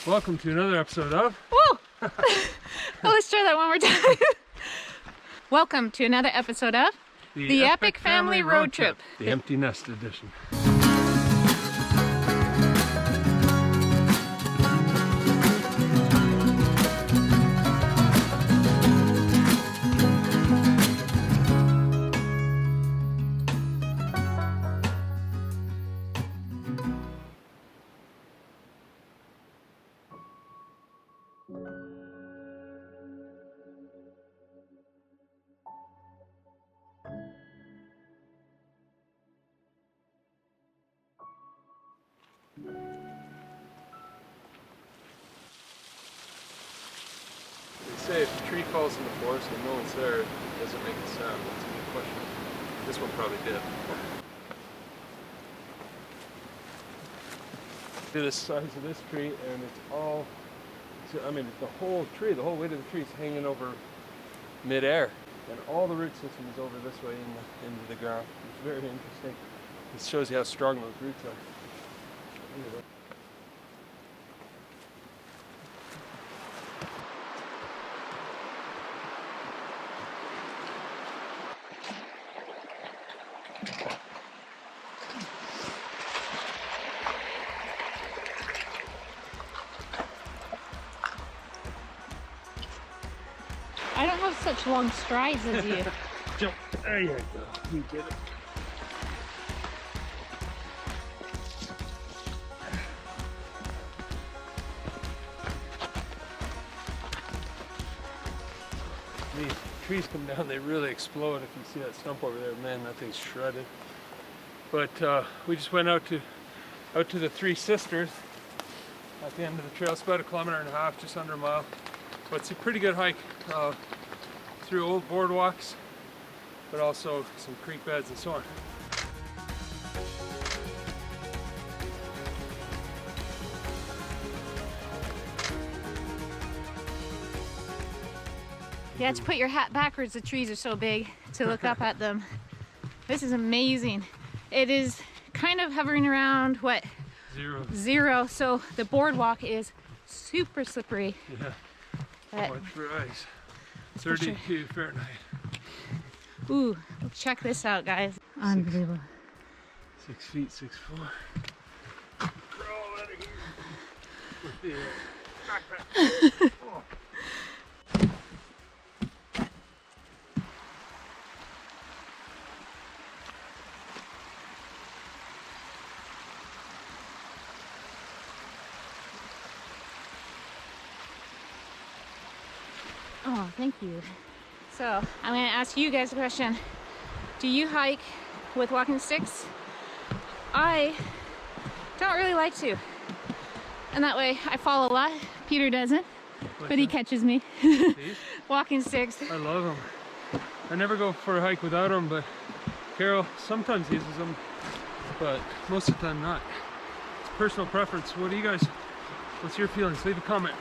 Welcome to another episode of... Woo! Oh, let's try that one more time. Welcome to another episode of the Epic Family Road Trip. The Empty Nest Edition. They say if a tree falls in the forest and no one's there, it doesn't make a sound. That's a good question. This one probably did. Look at the size of this tree, and it's all, I mean, the whole tree, the whole weight of the tree is hanging over mid-air. And all the root system is over this way into the ground. It's very interesting. It shows you how strong those roots are. Look at that. I don't have such long strides as you. Jump. There you go. You get it. These trees come down, they really explode. If you see that stump over there, man, that thing's shredded. But we just went out to the Three Sisters at the end of the trail. It's about 1.5 kilometers, just under a mile. But it's a pretty good hike through old boardwalks, but also some creek beds and so on. You have to put your hat backwards, the trees are so big, to look up at them. This is amazing. It is kind of hovering around, what? Zero. So the boardwalk is super slippery. Yeah. But watch for ice. 32 Fahrenheit. Ooh, check this out, guys. Unbelievable. 6 feet, 6'4". We're all out of here with the backpack. Oh. Oh, thank you. So, I'm going to ask you guys a question. Do you hike with walking sticks? I don't really like to. And that way I fall a lot. Peter doesn't, but he catches me. Walking sticks. I love them. I never go for a hike without them, but Carol sometimes uses them, but most of the time not. It's personal preference. What do you guys, what's your feelings? Leave a comment.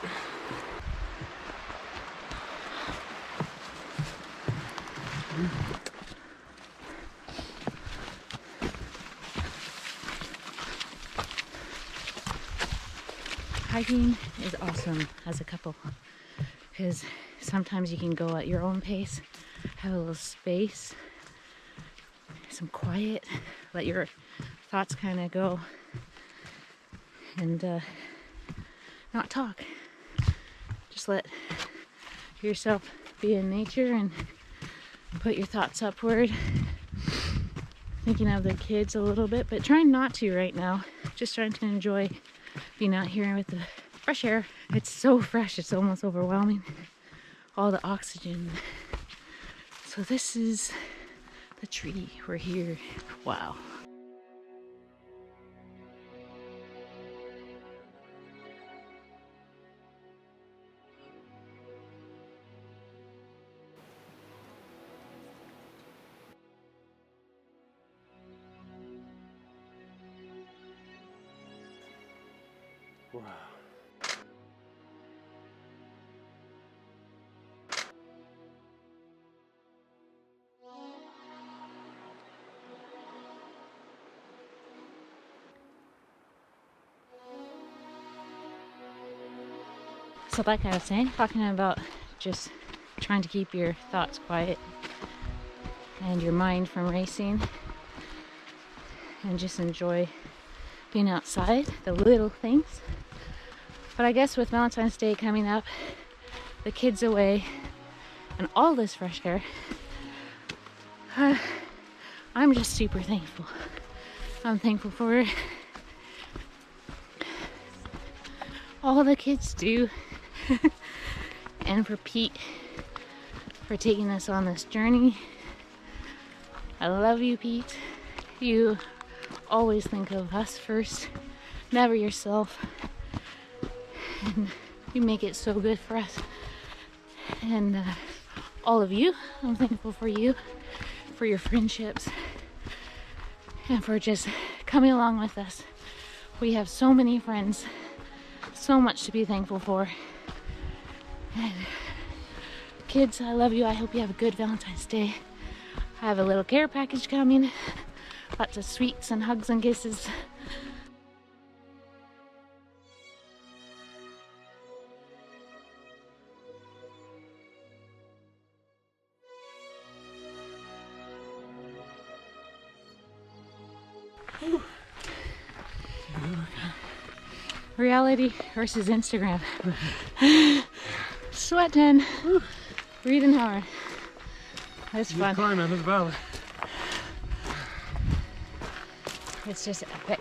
Hiking is awesome as a couple because sometimes you can go at your own pace, have a little space, some quiet, let your thoughts kind of go, and not talk. Just let yourself be in nature and put your thoughts upward, thinking of the kids a little bit, but trying not to right now. Just trying to enjoy being out here with the fresh air. It's so fresh, it's almost overwhelming. All the oxygen. So this is the tree. We're here. Wow. Wow. So like I was saying, talking about just trying to keep your thoughts quiet and your mind from racing and just enjoy being outside, the little things. But I guess with Valentine's Day coming up, the kids away, and all this fresh air, I'm just super thankful. I'm thankful for all the kids do and for Pete for taking us on this journey. I love you, Pete. You always think of us first, never yourself, and you make it so good for us. And all of you, I'm thankful for you, for your friendships, and for just coming along with us. We have so many friends, so much to be thankful for. And kids, I love you. I hope you have a good Valentine's Day. I have a little care package coming. Lots of sweets and hugs and kisses. Reality versus Instagram. Sweating. Breathing hard. It's fun. Climb out of the valley. It's just epic.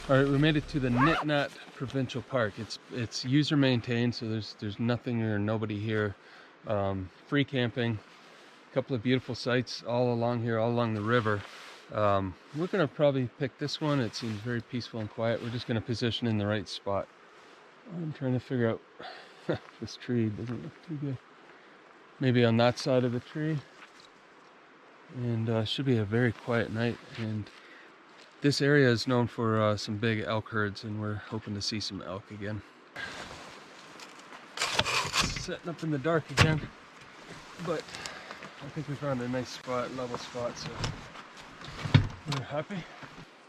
All right, we made it to the Nitnat Provincial Park. It's user maintained, so there's nothing or nobody here. Free camping, a couple of beautiful sites all along here, all along the river. We're gonna probably pick this one. It seems very peaceful and quiet. We're just gonna position in the right spot. I'm trying to figure out this tree doesn't look too good. Maybe on that side of the tree. And should be a very quiet night. And this area is known for some big elk herds, and we're hoping to see some elk again. Setting up in the dark again, but I think we found a nice spot, level spot, so we're happy.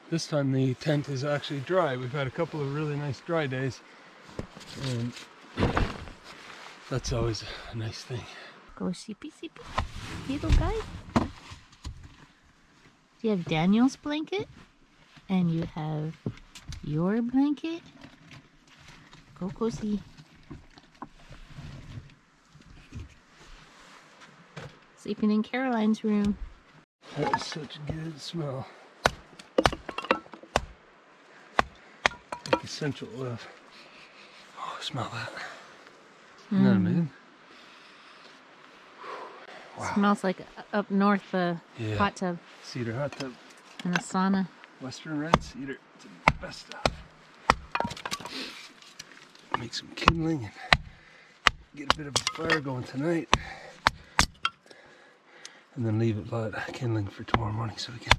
This time the tent is actually dry. We've had a couple of really nice dry days, and that's always a nice thing. Go sippy sippy, little guy. Do you have Daniel's blanket? And you have your blanket. Go cozy. Sleeping in Caroline's room. That is such a good smell. Like essential oil. Oh, smell that. Isn't that amazing? Wow. Smells like up north the hot tub. Cedar hot tub. And a sauna. Western red cedar. It's the best stuff. Make some kindling and get a bit of a fire going tonight. And then leave it light kindling for tomorrow morning so we can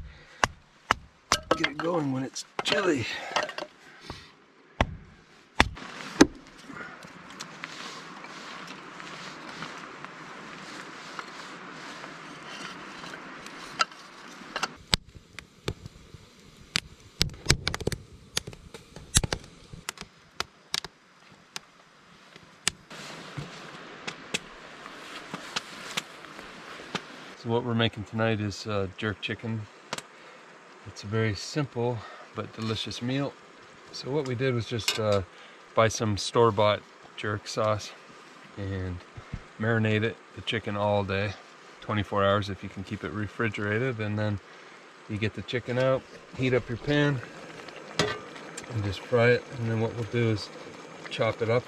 get it going when it's chilly. So what we're making tonight is jerk chicken. It's a very simple but delicious meal. So what we did was just buy some store-bought jerk sauce and marinate the chicken all day, 24 hours if you can keep it refrigerated, and then you get the chicken out, heat up your pan, and just fry it. And then what we'll do is chop it up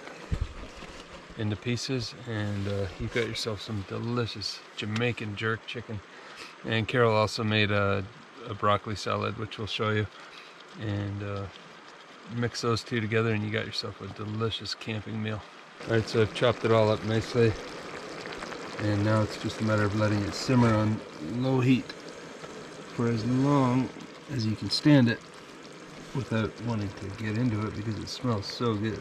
into pieces, and you've got yourself some delicious Jamaican jerk chicken. And Carol also made a broccoli salad, which we'll show you, and mix those two together and you got yourself a delicious camping meal. Alright, so I've chopped it all up nicely, and now it's just a matter of letting it simmer on low heat for as long as you can stand it without wanting to get into it because it smells so good.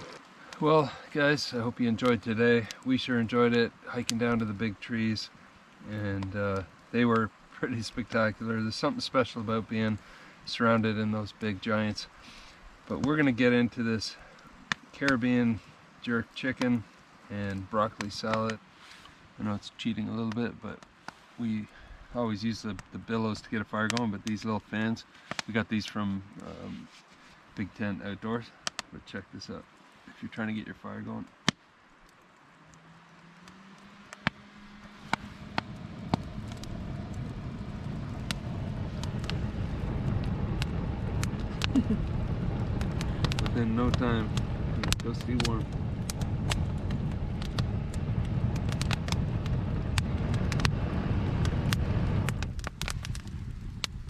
Well guys, I hope you enjoyed today. We sure enjoyed it, hiking down to the big trees, and they were pretty spectacular. There's something special about being surrounded in those big giants. But we're gonna get into this Caribbean jerk chicken and broccoli salad. I know it's cheating a little bit, but we always use the billows to get a fire going, but these little fans, we got these from Big Tent Outdoors. But check this out, if you're trying to get your fire going. Within no time, it's toasty warm.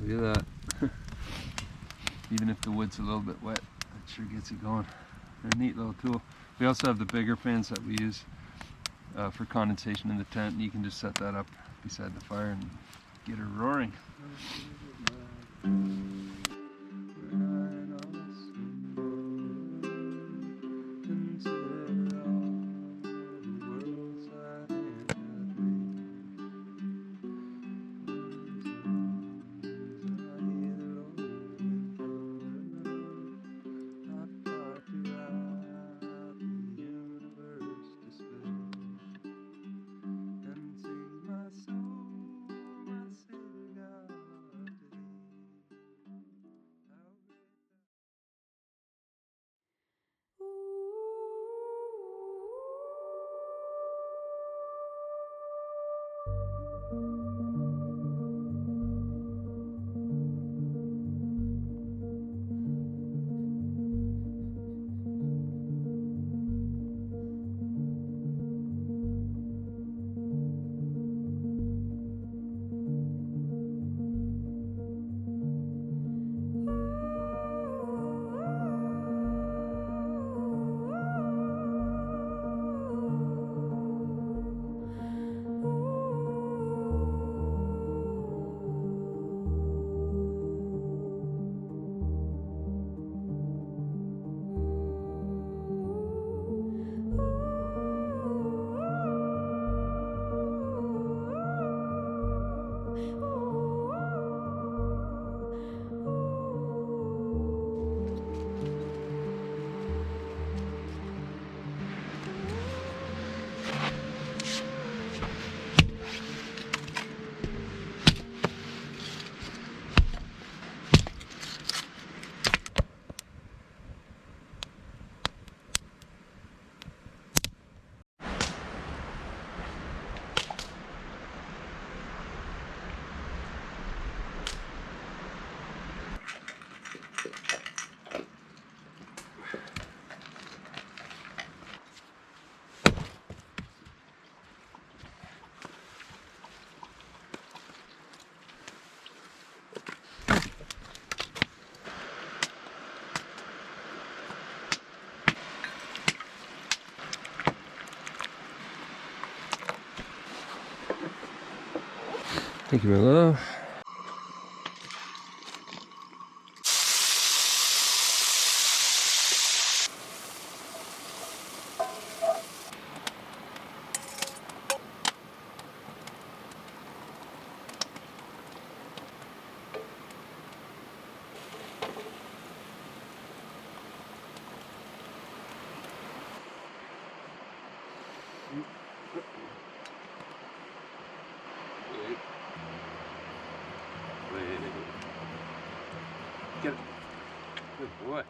Look at that. Even if the wood's a little bit wet, it sure gets it going. They're a neat little tool. We also have the bigger fans that we use for condensation in the tent, and you can just set that up beside the fire and get her roaring. Thank you, my love. Good boy.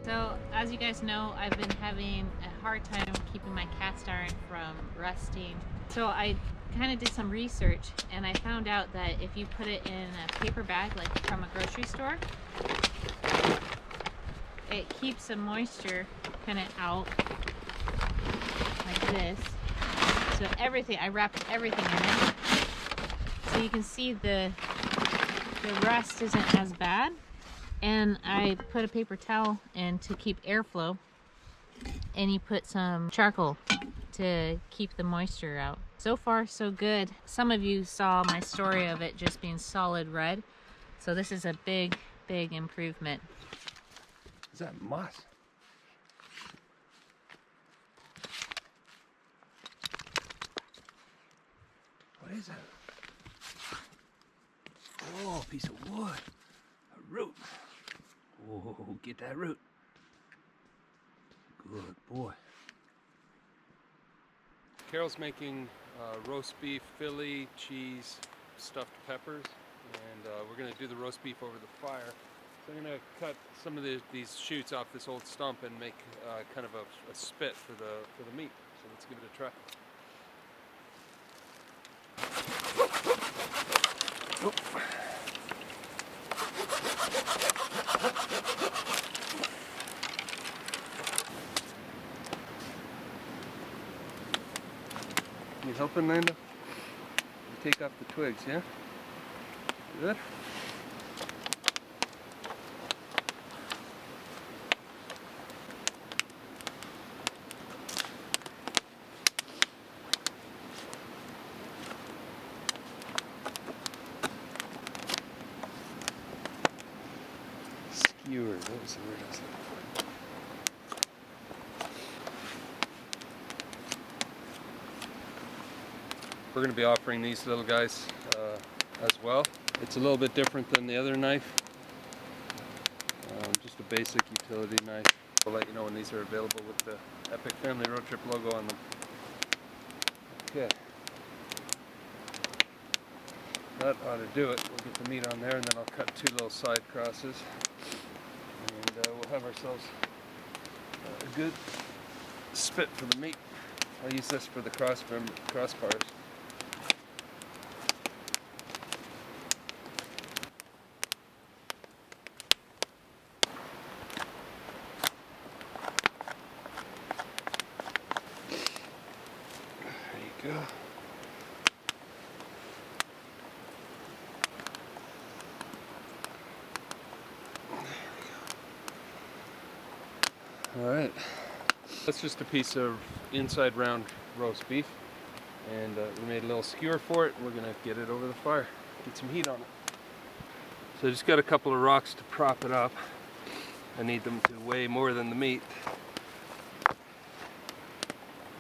So, as you guys know, I've been having a hard time keeping my cast iron from rusting. So I kind of did some research and I found out that if you put it in a paper bag, like from a grocery store, it keeps the moisture kind of out like this. So everything, I wrapped everything in it. So you can see the rust isn't as bad. And I put a paper towel in to keep airflow, and you put some charcoal to keep the moisture out. So far, so good. Some of you saw my story of it just being solid red, so this is a big, big improvement. Is that moss? What is that? Oh, a piece of wood. A root. Oh, get that root. Good boy. Carol's making roast beef, Philly, cheese, stuffed peppers, and we're going to do the roast beef over the fire. So I'm going to cut some of these shoots off this old stump and make kind of a spit for the meat. So let's give it a try. Oh. You helping, Lando? You take off the twigs, yeah? Good? Skewer, what was the word I was looking for? We're going to be offering these little guys as well. It's a little bit different than the other knife. Just a basic utility knife. I'll let you know when these are available with the Epic Family Road Trip logo on them. Okay. That ought to do it. We'll get the meat on there and then I'll cut two little side crosses. And we'll have ourselves a good spit for the meat. I'll use this for the crossbars. There you go. All right, that's just a piece of inside round roast beef, and we made a little skewer for it. We're gonna get it over the fire, get some heat on it. So I just got a couple of rocks to prop it up. I need them to weigh more than the meat.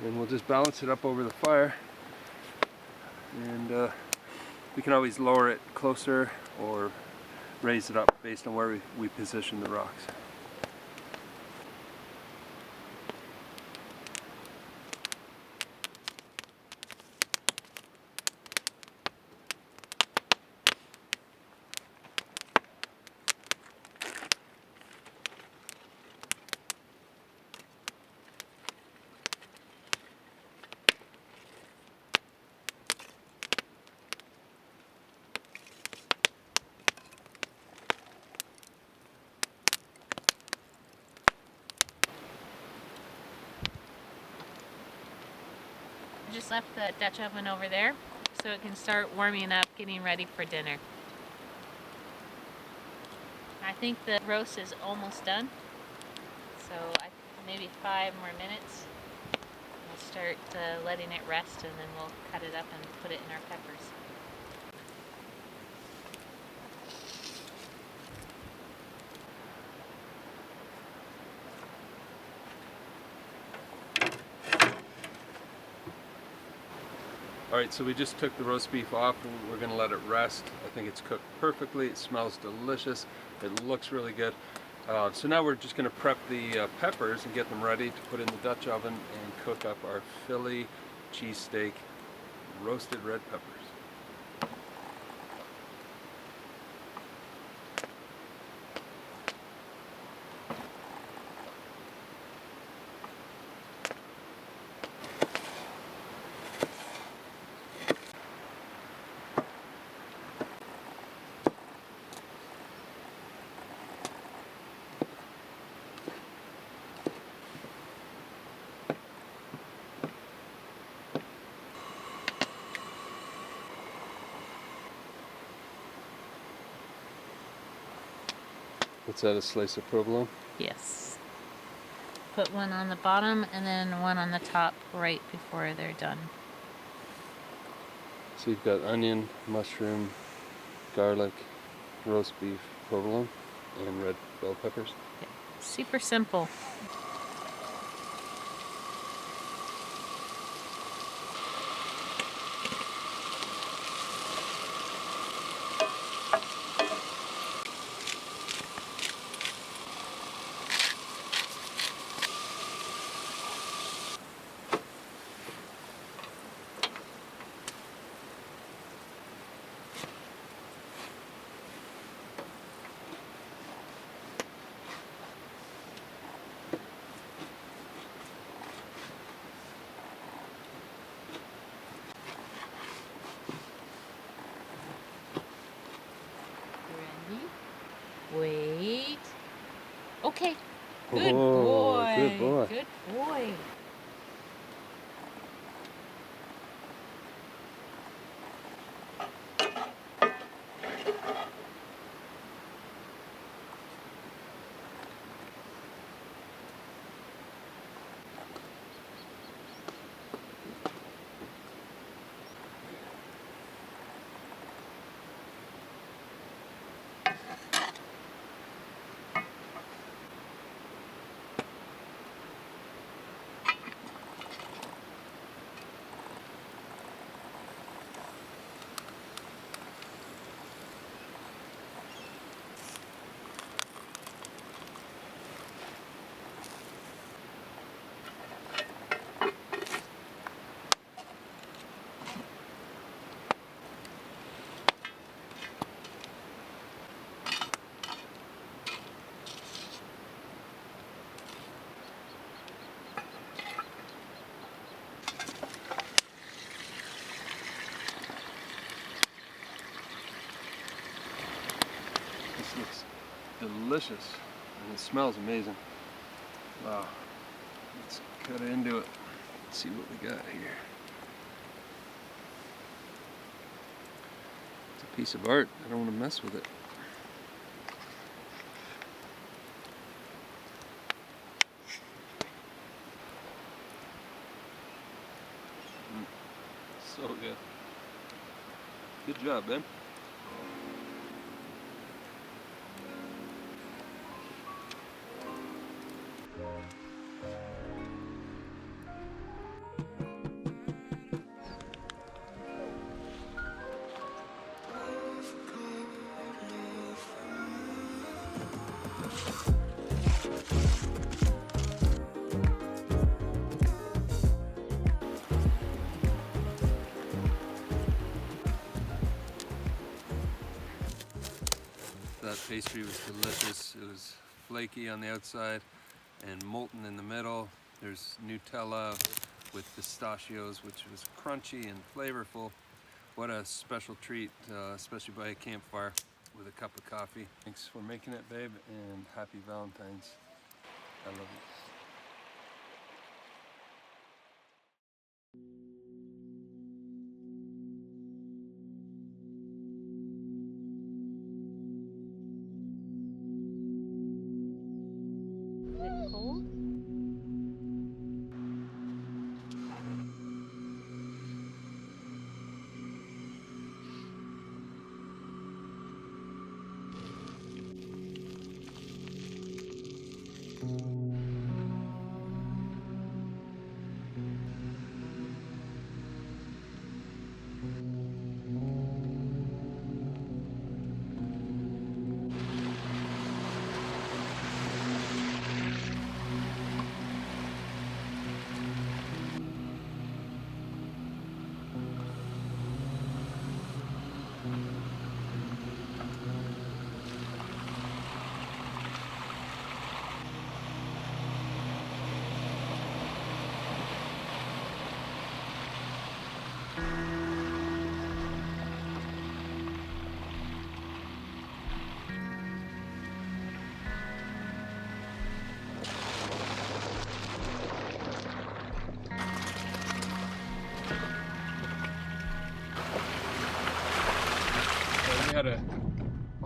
And we'll just balance it up over the fire, and we can always lower it closer or raise it up based on where we position the rocks. I just left the Dutch oven over there so it can start warming up, getting ready for dinner. I think the roast is almost done, so maybe 5 more minutes. We'll start letting it rest and then we'll cut it up and put it in our peppers. Alright, so we just took the roast beef off and we're going to let it rest. I think it's cooked perfectly. It smells delicious. It looks really good. So now we're just going to prep the peppers and get them ready to put in the Dutch oven and cook up our Philly cheesesteak roasted red peppers. What's that, a slice of provolone? Yes. Put one on the bottom and then one on the top right before they're done. So you've got onion, mushroom, garlic, roast beef, provolone, and red bell peppers. Super simple. Wait. Okay. Good boy. Good boy. Good boy. This looks delicious and it smells amazing. Wow. Let's cut into it. Let's see what we got here. It's a piece of art. I don't want to mess with it. So good. Good job, Ben. That pastry was delicious. It was flaky on the outside and molten in the middle. There's Nutella with pistachios, which was crunchy and flavorful. What a special treat, especially by a campfire with a cup of coffee. Thanks for making it, babe, and happy Valentine's. I love you. Is it cold?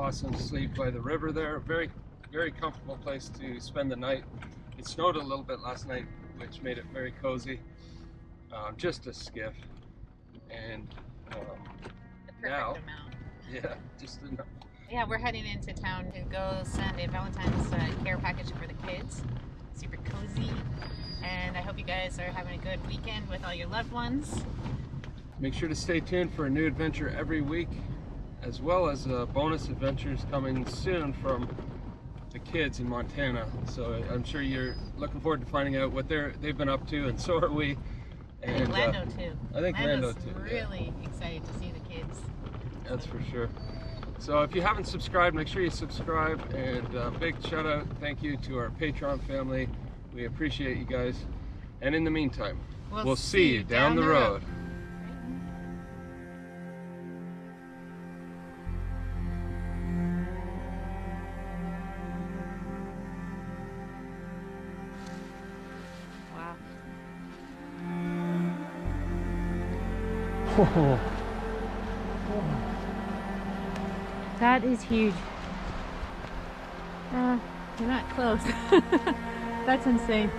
awesome sleep by the river there. Very, very comfortable place to spend the night. It snowed a little bit last night, which made it very cozy. Just a skiff, and The perfect now, amount. yeah, just enough. Yeah, we're heading into town to go send a Valentine's care package for the kids. Super cozy. And I hope you guys are having a good weekend with all your loved ones. Make sure to stay tuned for a new adventure every week, as well as bonus adventures coming soon from the kids in Montana. So I'm sure you're looking forward to finding out what they've been up to, and so are we. I think Lando too. I think Lando's Lando too. Really excited to see the kids. That's for sure. So if you haven't subscribed, make sure you subscribe, and big shout out, thank you to our Patreon family. We appreciate you guys. And in the meantime, we'll see you down the road. Wow. Whoa. That is huge. You're not close. That's insane.